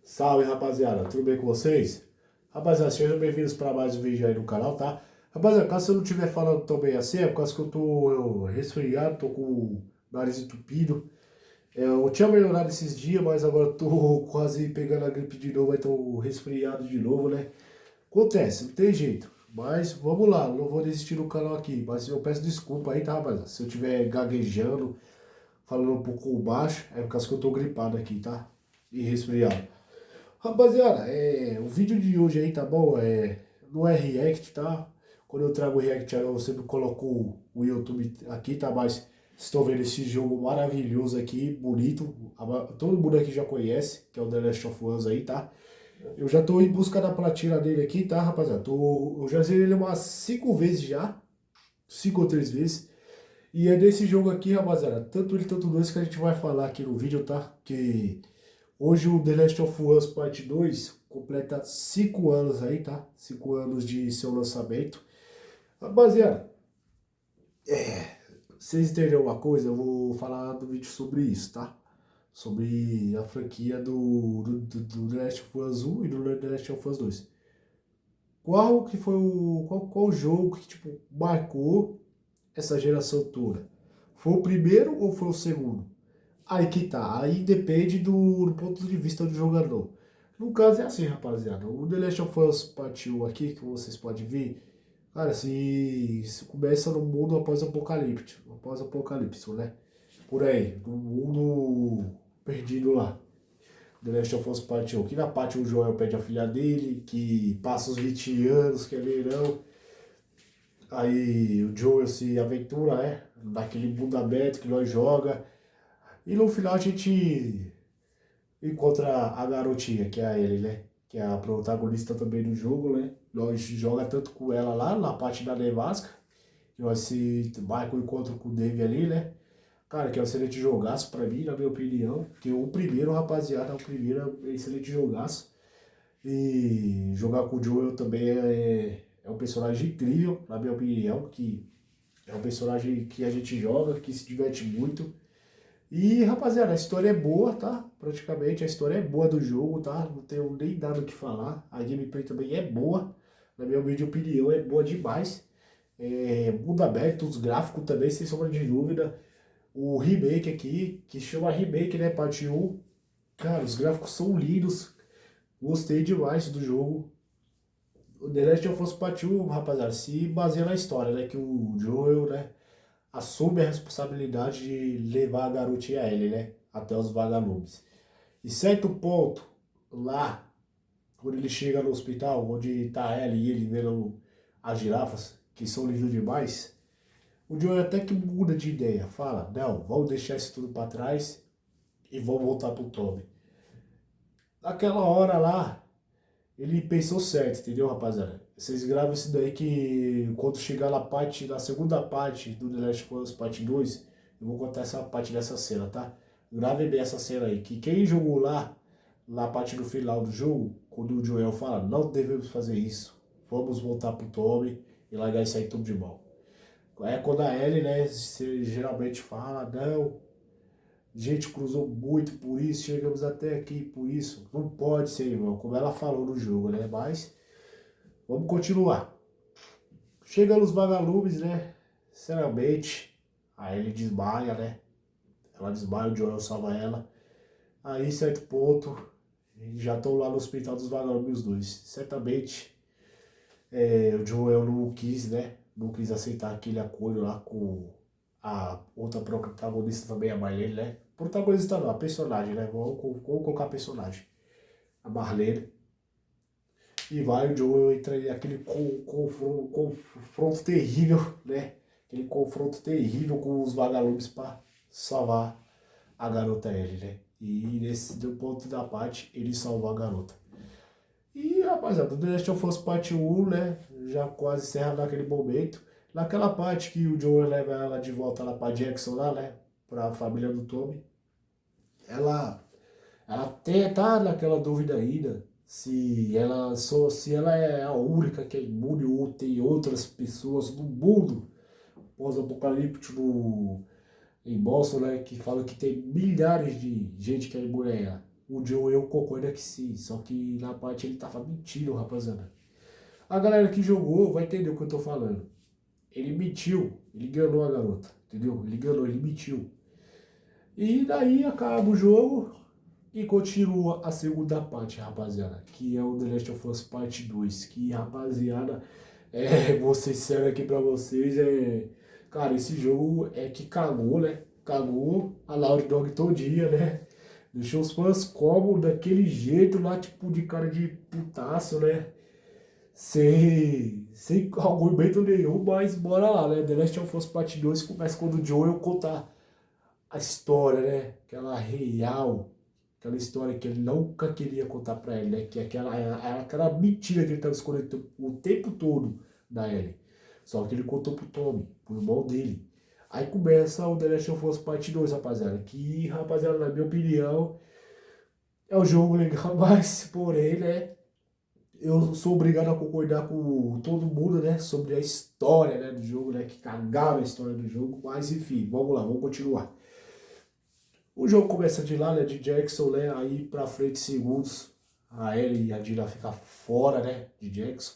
Salve, rapaziada, tudo bem com vocês? Rapaziada, sejam bem-vindos para mais um vídeo aí no canal, tá? Rapaziada, caso eu não estiver falando tão bem assim, é por causa que eu resfriado, tô com o nariz entupido. Eu tinha melhorado esses dias, mas agora eu tô quase pegando a gripe de novo, aí tô resfriado de novo, né? Acontece, não tem jeito. Mas vamos lá, não vou desistir do canal aqui. Mas eu peço desculpa aí, tá, rapaziada? Se eu estiver gaguejando, falando um pouco baixo, é por causa que eu tô gripado aqui, tá? E resfriado. Rapaziada, o vídeo de hoje aí, tá bom? Não é react, tá? Quando eu trago react, eu sempre coloco o YouTube aqui, tá? Mas vocês estão vendo esse jogo maravilhoso aqui, bonito. Todo mundo aqui já conhece, que é o The Last of Us aí, tá? Eu já tô em busca da platina dele aqui, tá, rapaziada? Eu já zerei ele umas 5 vezes já. 5 ou 3 vezes. E é desse jogo aqui, rapaziada. Tanto ele, tanto dois que a gente vai falar aqui no vídeo, tá? Que hoje o The Last of Us Part 2 completa 5 anos aí, tá? 5 anos de seu lançamento. Rapaziada, vocês entenderam uma coisa? Eu vou falar no vídeo sobre isso, tá? Sobre a franquia do The Last of Us 1 e do The Last of Us 2. Qual que foi qual jogo que, tipo, marcou essa geração toda? Foi o primeiro ou foi o segundo? Aí que tá, aí depende do ponto de vista do jogador. No caso é assim, rapaziada. O The Last of Us Part 1 aqui, que vocês podem ver, cara, se começa no mundo após-apocalíptico, né? Por aí, no mundo perdido lá. The Last of Us Part 1. Que na parte o Joel pede a filha dele, que passa os 20 anos, que é verão. Aí o Joel se aventura, né? Naquele mundo aberto que nós joga. E no final a gente encontra a garotinha, que é a Ellie, né? Que é a protagonista também do jogo, né? Nós joga tanto com ela lá na parte da nevasca, que nós se marca o encontro com o Dave ali, né? Cara, que é um excelente jogaço pra mim, na minha opinião. Que o primeiro, rapaziada, o primeiro é um excelente jogaço. E jogar com o Joel também é um personagem incrível, na minha opinião, que é um personagem que a gente joga, que se diverte muito. E, rapaziada, a história é boa, tá? Praticamente a história é boa do jogo, tá? Não tenho nem nada o que falar. A gameplay também é boa. Na minha humilde opinião, é boa demais. Mundo aberto, os gráficos também, sem sombra de dúvida. O remake aqui, que chama remake, né? Parte 1. Cara, os gráficos são lindos. Gostei demais do jogo. O The Last of Us Part 1, rapaziada, se baseia na história, né? Que o Joel, né? Assume a responsabilidade de levar a garotinha Ellie, né? Até os vagalumes. E certo ponto, lá, quando ele chega no hospital, onde tá ela e ele vendo as girafas, que são lindas demais, o Joey até que muda de ideia. Fala, não, vamos deixar isso tudo pra trás e vamos voltar pro Tommy. Naquela hora lá, ele pensou certo, entendeu, rapaziada? Vocês gravam isso daí que quando chegar na segunda parte do The Last of Us Part 2, eu vou contar essa parte dessa cena, tá? Gravem bem essa cena aí, que quem jogou lá, na parte do final do jogo, quando o Joel fala, não devemos fazer isso, vamos voltar pro Tommy e largar isso aí tudo de mão. É quando a Ellie, né, geralmente fala, não, a gente cruzou muito por isso, chegamos até aqui por isso. Não pode ser, irmão, como ela falou no jogo, né? Mas vamos continuar. Chega nos vagalumes, né? Sinceramente, aí ele desmaia, né? Ela desmaia, o Joel salva ela. Aí, certo ponto, eles já estão lá no hospital dos vagalumes os dois. Certamente, o Joel não quis, né? Não quis aceitar aquele acordo lá com a outra protagonista também, a Marlene, né? Protagonista não, a personagem, né? Vamos colocar a personagem. A Marlene. E vai o Joel entra em aquele confronto terrível, né? Aquele confronto terrível com os vagalumes para salvar a garota Ellie, né? E nesse do ponto da parte, ele salvou a garota. E, rapaziada, The Last of Us Parte 1, né? Já quase encerra naquele momento. Naquela parte que o Joel leva ela de volta lá pra Jackson lá, né? Pra família do Tommy. Ela ela até tá naquela dúvida ainda se ela é a única que é imune ou tem outras pessoas no mundo pós-apocalíptico em Boston, né, que fala que tem milhares de gente que é imune a ela. O Joel concorda que sim, só que na parte ele tava mentindo, rapaziada. A galera que jogou vai entender o que eu tô falando. Ele mentiu, ele enganou a garota, entendeu? Ele enganou, ele mentiu. E daí acaba o jogo e continua a segunda parte, rapaziada, que é o The Last of Us Parte 2, que, rapaziada, vou ser sincero aqui pra vocês, cara, esse jogo é que cagou, né? Cagou a Naughty Dog todinha, né? Deixou os fãs como daquele jeito lá, tipo, de cara de putaço, né? Sem argumento nenhum, mas bora lá, né? The Last of Us Part 2 começa quando o Joel conta a história, né? Aquela real, aquela história que ele nunca queria contar pra ele, né? Que aquela mentira que ele tava escondendo o tempo todo da Ellie. Só que ele contou pro Tommy, pro irmão dele. Aí começa o The Last of Us Part 2, rapaziada. Que, rapaziada, na minha opinião, é um jogo legal, mas, porém, né? Eu sou obrigado a concordar com todo mundo, né? Sobre a história, né, do jogo, né? Que cagava a história do jogo. Mas, enfim, vamos lá, vamos continuar. O jogo começa de lá, né, de Jackson, né, aí pra frente segundos, a Ellie e a Dina ficam fora, né, de Jackson,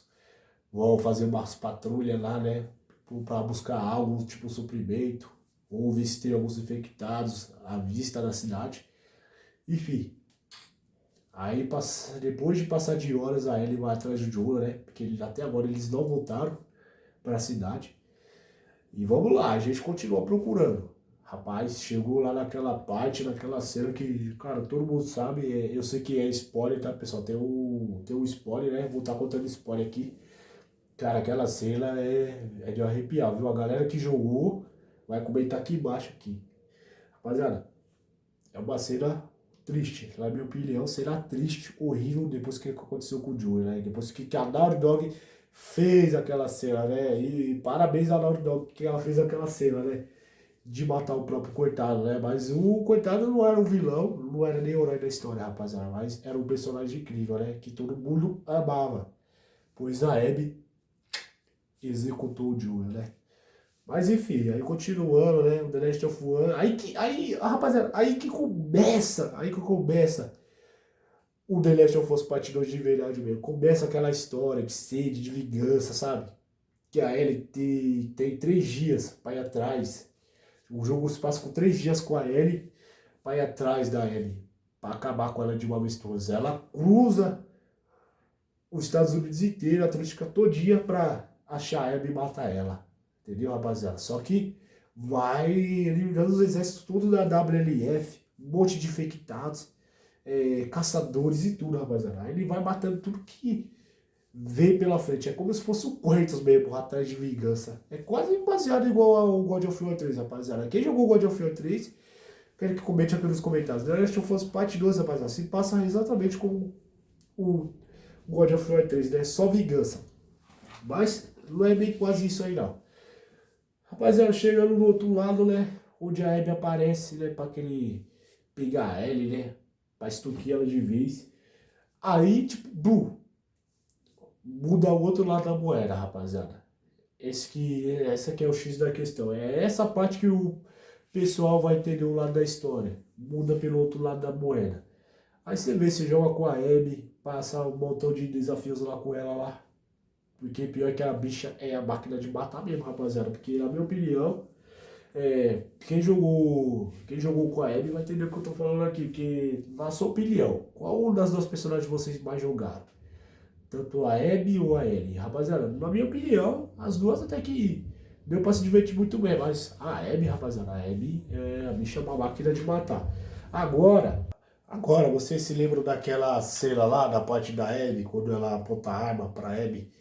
vão fazer umas patrulhas lá, né, pra buscar algo, tipo suprimento, ou ver se tem alguns infectados à vista da cidade, enfim. Aí, depois de passar de horas, a Ellie vai atrás do Joel, né, porque até agora eles não voltaram para a cidade. E vamos lá, a gente continua procurando. Rapaz, chegou lá naquela parte, naquela cena que, cara, todo mundo sabe, eu sei que é spoiler, tá, pessoal? Tem um spoiler, né? Vou estar contando spoiler aqui. Cara, aquela cena é de arrepiar, viu? A galera que jogou vai comentar aqui embaixo aqui. Rapaziada, é uma cena triste, na minha opinião, cena triste, horrível, depois que aconteceu com o Joey, né? Depois que a Naughty Dog fez aquela cena, né? E parabéns a Naughty Dog que ela fez aquela cena, né? De matar o próprio coitado, né? Mas o coitado não era um vilão, não era nem o herói da história, rapaziada, mas era um personagem incrível, né? Que todo mundo amava. Pois a Abby executou o Joel, né? Mas enfim, aí continuando, né? O The Last of Us. Rapaziada, aí que começa o The Last of Us Part 2 de verdade mesmo. Começa aquela história de sede, de vingança, sabe? Que a Ellie tem 3 dias para ir atrás. O jogo se passa com 3 dias com a Ellie para ir atrás da Ellie. Para acabar com ela de uma vez todas. Ela cruza os Estados Unidos inteiro, a Atlântica todinha para achar a Abby e matar ela. Entendeu, rapaziada? Só que vai eliminando os exércitos todos da WLF, um monte de infectados, caçadores e tudo, rapaziada. Aí ele vai matando tudo que vê pela frente. É como se fosse o Kratos mesmo, atrás de vingança. É quase baseado igual ao God of War 3, rapaziada. Quem jogou God of War 3, quero que comente aqui nos comentários. The Last of Us Part 2, rapaziada, se passa exatamente como o God of War 3, né? Só vingança. Mas não é bem quase isso aí, não. Rapaziada, chegando do outro lado, né? Onde a Abby aparece, né? Pra querer pegar a Ellie, né? Pra extorquir ela de vez. Aí, tipo, muda o outro lado da moeda, rapaziada. Essa que é o X da questão. É essa parte que o pessoal vai entender o lado da história. Muda pelo outro lado da moeda. Aí você vê, você joga com a Abby, passa um montão de desafios lá com ela lá. Porque pior que a bicha é a máquina de matar mesmo, rapaziada. Porque na minha opinião, quem jogou com a Abby vai entender o que eu tô falando aqui. Porque, na sua opinião, qual das duas personagens vocês mais jogaram? Tanto a Abby ou a Ellie? Rapaziada, na minha opinião, as duas até que deu pra se divertir muito bem. Mas a Abby, rapaziada, a bicha é uma máquina de matar. Agora, você se lembra daquela cena lá, da parte da Abby, quando ela aponta a arma pra Abby,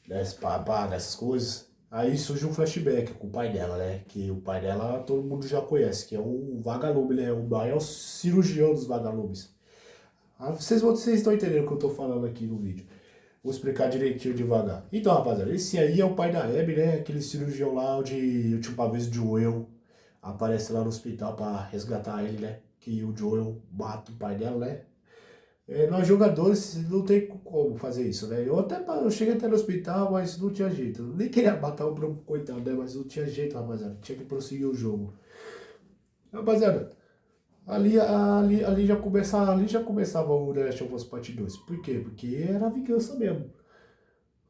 dessas coisas? Aí surge um flashback com o pai dela, né? Que o pai dela todo mundo já conhece, que é o Vagalume, né? O maior cirurgião dos vagalumes. Vocês estão entendendo o que eu tô falando aqui no vídeo. Vou explicar direitinho devagar. Então, rapaziada, esse aí é o pai da Abby, né? Aquele cirurgião lá onde, última vez, o Joel aparece lá no hospital pra resgatar ele, né? Que o Joel mata o pai dela, né? Nós jogadores não tem como fazer isso, né? Eu cheguei até no hospital, mas não tinha jeito. Eu nem queria matar o próprio coitado, né? Mas não tinha jeito, rapaziada. Tinha que prosseguir o jogo. Rapaziada, Ali já começava o The Last of Us Part 2. Por quê? Porque era vingança mesmo.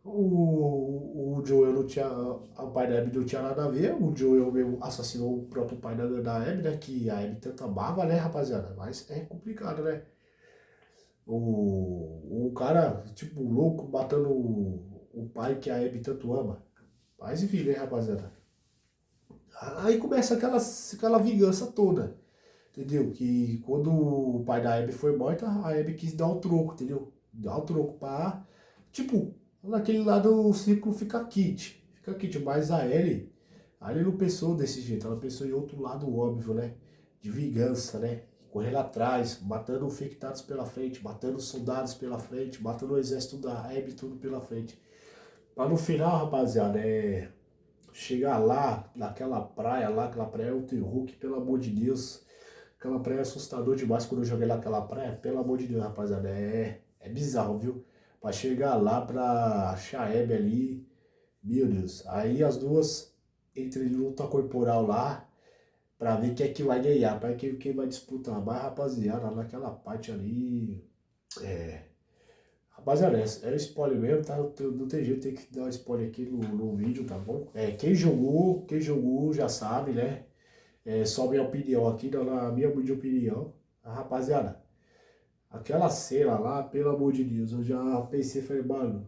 O Joel não tinha. O pai da Abby não tinha nada a ver. O Joel mesmo assassinou o próprio pai da Abby, né? Que a Abby tanto amava, né, rapaziada? Mas é complicado, né? O cara, tipo, louco, matando o pai que a Abby tanto ama. Mas enfim, né, rapaziada? Aí começa aquela vingança toda. Entendeu? Que quando o pai da Abby foi morta, a Abby quis dar o troco, entendeu? Dar o troco pra. Tipo, naquele lado o ciclo fica quente. Fica quente. Mas a Ellie não pensou desse jeito. Ela pensou em outro lado óbvio, né? De vingança, né? Correndo atrás, matando infectados pela frente, matando soldados pela frente, matando o exército da Abby tudo pela frente. Pra no final, rapaziada, chegar lá, naquela praia lá, aquela praia é o terror, que pelo amor de Deus. Aquela praia é assustador demais quando eu joguei naquela praia. Pelo amor de Deus, rapaziada. É bizarro, viu? Pra chegar lá pra achar a Abby ali. Meu Deus. Aí as duas entre luta corporal lá. Pra ver quem é que vai ganhar. Pra quem vai disputar. Mas, rapaziada, naquela parte ali. É. Rapaziada, era spoiler mesmo, tá? Não tem jeito, tem que dar um spoiler aqui no vídeo, tá bom? Quem jogou já sabe, né? Só minha opinião aqui, na minha humilde opinião. Rapaziada, aquela cena lá, pelo amor de Deus, eu já pensei, falei, mano,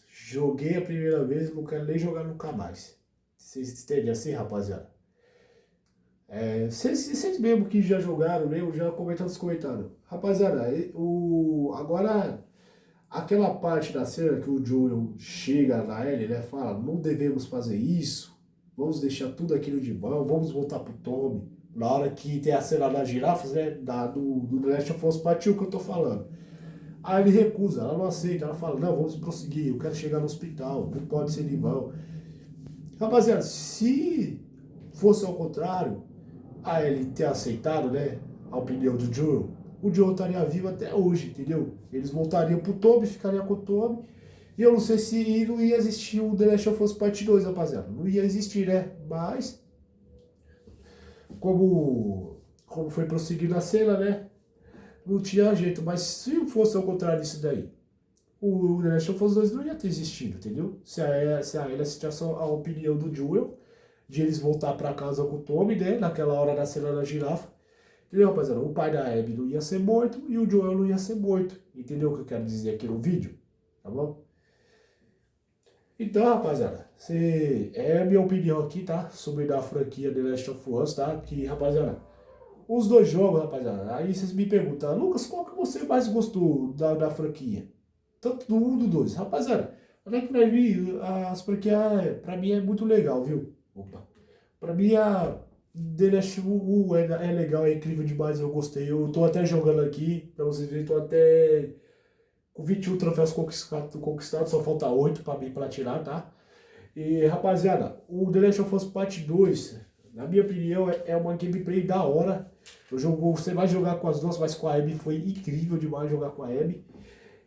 joguei a primeira vez, não quero nem jogar nunca mais. Vocês entendem assim, rapaziada? Vocês mesmo que já jogaram mesmo, já comentaram nos comentários. Rapaziada, agora, aquela parte da cena que o Joel chega na Ellie, né, fala, não devemos fazer isso, vamos deixar tudo aquilo de mão, vamos voltar pro Tommy. Na hora que tem a cena das girafas, né, do The Last of Us Part 1 que eu tô falando. Aí ele recusa, ela não aceita, ela fala, não, vamos prosseguir, eu quero chegar no hospital, não pode ser de mão. Rapaziada, se fosse ao contrário, a ele ter aceitado, né, a opinião do Joel, o Joel estaria vivo até hoje, entendeu? Eles voltariam pro Tommy, ficariam com o Tommy, e eu não sei se não ia existir o The Last of Us Part 2, rapaziada. Não ia existir, né? Mas, como foi prosseguindo a cena, né? Não tinha jeito. Mas se fosse ao contrário disso daí, o The Last of Us 2 não ia ter existido, entendeu? Se a Ellie aceitasse a opinião do Joel, de eles voltar pra casa com o Tommy, né? Naquela hora da cena da girafa. Entendeu, rapaziada? O pai da Abby não ia ser morto e o Joel não ia ser morto. Entendeu o que eu quero dizer aqui no vídeo? Tá bom? Então, rapaziada, é a minha opinião aqui, tá? Sobre da franquia The Last of Us, tá? Que, rapaziada, os dois jogos, rapaziada, aí vocês me perguntam, Lucas, qual que você mais gostou da franquia? Tanto do 1 do 2. Rapaziada, onde é que vai vir as franquias, pra mim é muito legal, viu? Opa. Pra mim a The Last of Us é legal, é incrível demais, eu gostei. Eu tô até jogando aqui, pra vocês verem, tô até com 21 troféus conquistados, só falta 8 pra mim platinar, tá? E rapaziada, o The Last of Us Part 2, na minha opinião, é uma gameplay da hora. Você vai jogar com as duas, mas com a Abby foi incrível demais jogar com a Abby.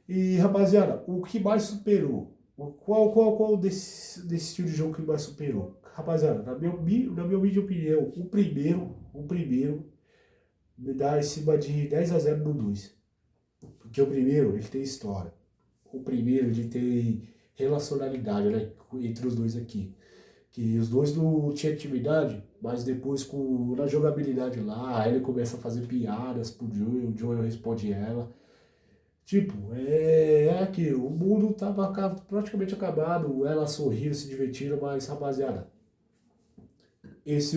E rapaziada, o que mais superou? Qual desse estilo de jogo que mais superou? Rapaziada, na minha humilde opinião, o primeiro me dá em cima de 10-0 no 2. Porque o primeiro, ele tem história. O primeiro, ele tem relacionalidade, né, entre os dois aqui. Que os dois não tinham intimidade, mas depois na jogabilidade lá, ele começa a fazer piadas pro Joel, o Joel responde ela. Tipo, é aquilo, o mundo tava praticamente acabado, ela sorrindo, se divertindo, mas rapaziada,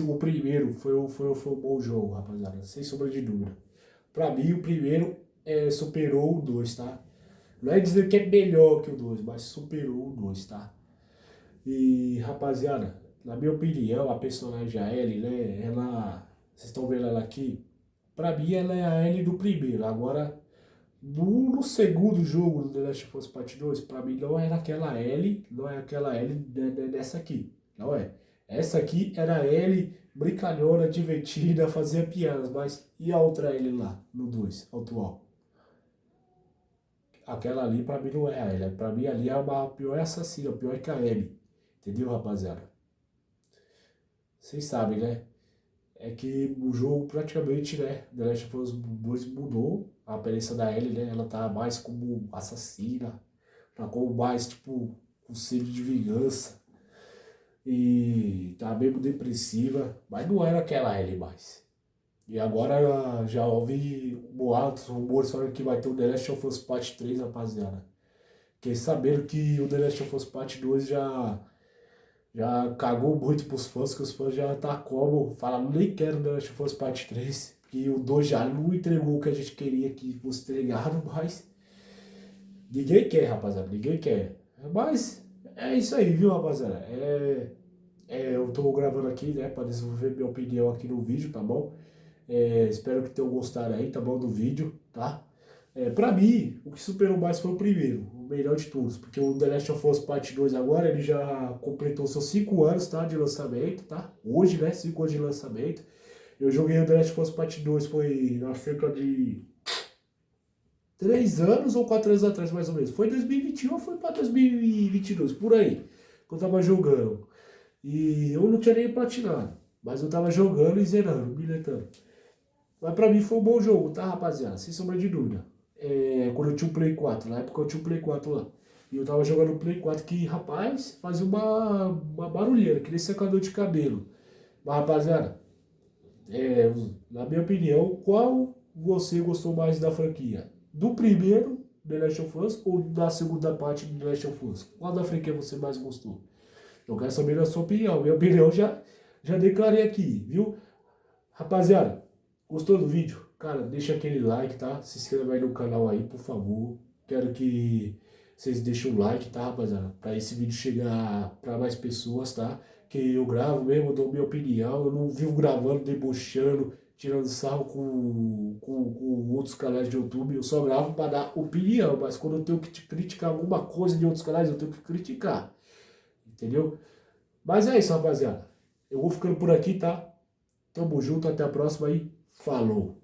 o primeiro foi um bom jogo, rapaziada, sem sombra de dúvida. Pra mim, o primeiro superou o 2, tá? Não é dizer que é melhor que o 2, mas superou o 2, tá? E, rapaziada, na minha opinião, a personagem, a Ellie, né? Vocês estão vendo ela aqui? Pra mim, ela é a Ellie do primeiro. Agora, no segundo jogo do The Last of Us Part 2, pra mim não era aquela Ellie, não é aquela Ellie dessa aqui. Não é. Essa aqui era a Ellie brincalhona, divertida, fazia piadas, mas e a outra Ellie lá, no 2, atual? Aquela ali pra mim não é a Ellie. Pra mim ali é a pior assassina, pior que a Ellie. Entendeu, rapaziada? Vocês sabem, né? é que o jogo praticamente, né, The Last of Us 2 mudou a aparência da Ellie, né? Ela tá mais como assassina, tá como mais, tipo, com sede de vingança. E tá mesmo depressiva, mas não era aquela Ellie mais. E agora já ouvi boatos, rumores falando que vai ter o The Last of Us Part 3, rapaziada. Fiquei sabendo que o The Last of Us Part 2 já cagou muito pros fãs, que os fãs já tá como, falam, nem quero The Last of Us Part 3, que o 2 já não entregou o que a gente queria que fosse entregado, mas ninguém quer, rapaziada, ninguém quer. Mas é isso aí, viu, rapaziada? Eu tô gravando aqui, né, pra desenvolver minha opinião aqui no vídeo, tá bom? Espero que tenham gostado aí, tá bom, do vídeo, tá? Pra mim, o que superou mais foi o primeiro, o melhor de todos, porque o The Last of Us Part 2 agora, ele já completou seus 5 anos, tá, de lançamento, tá? Hoje, né, 5 anos de lançamento. Eu joguei o The Last of Us Part 2, foi na cerca de 3 anos ou 4 anos atrás, mais ou menos. Foi 2021 ou foi pra 2022, por aí, que eu tava jogando. E eu não tinha nem platinado, mas eu tava jogando e zerando, biletando. Mas pra mim foi um bom jogo, tá, rapaziada? Sem sombra de dúvida. Quando eu tinha o Play 4, na época eu tinha o Play 4 lá. E eu tava jogando o Play 4 que, rapaz, fazia uma barulheira, que nem secador de cabelo. Mas, rapaziada, na minha opinião, qual você gostou mais da franquia? Do primeiro The Last of Us ou da segunda parte do The Last of Us? Qual da franquia você mais gostou? Eu quero saber a sua opinião. Minha opinião já declarei aqui, viu? Rapaziada, gostou do vídeo? Cara, deixa aquele like, tá? Se inscreva aí no canal aí, por favor. Quero que vocês deixem o like, tá, rapaziada? Pra esse vídeo chegar pra mais pessoas, tá? Que eu gravo mesmo, dou minha opinião. Eu não vivo gravando, debochando, tirando sarro com outros canais de YouTube. Eu só gravo pra dar opinião. Mas quando eu tenho que criticar alguma coisa de outros canais, eu tenho que criticar. Entendeu? Mas é isso, rapaziada. Eu vou ficando por aqui, tá? Tamo junto, até a próxima aí. Falou!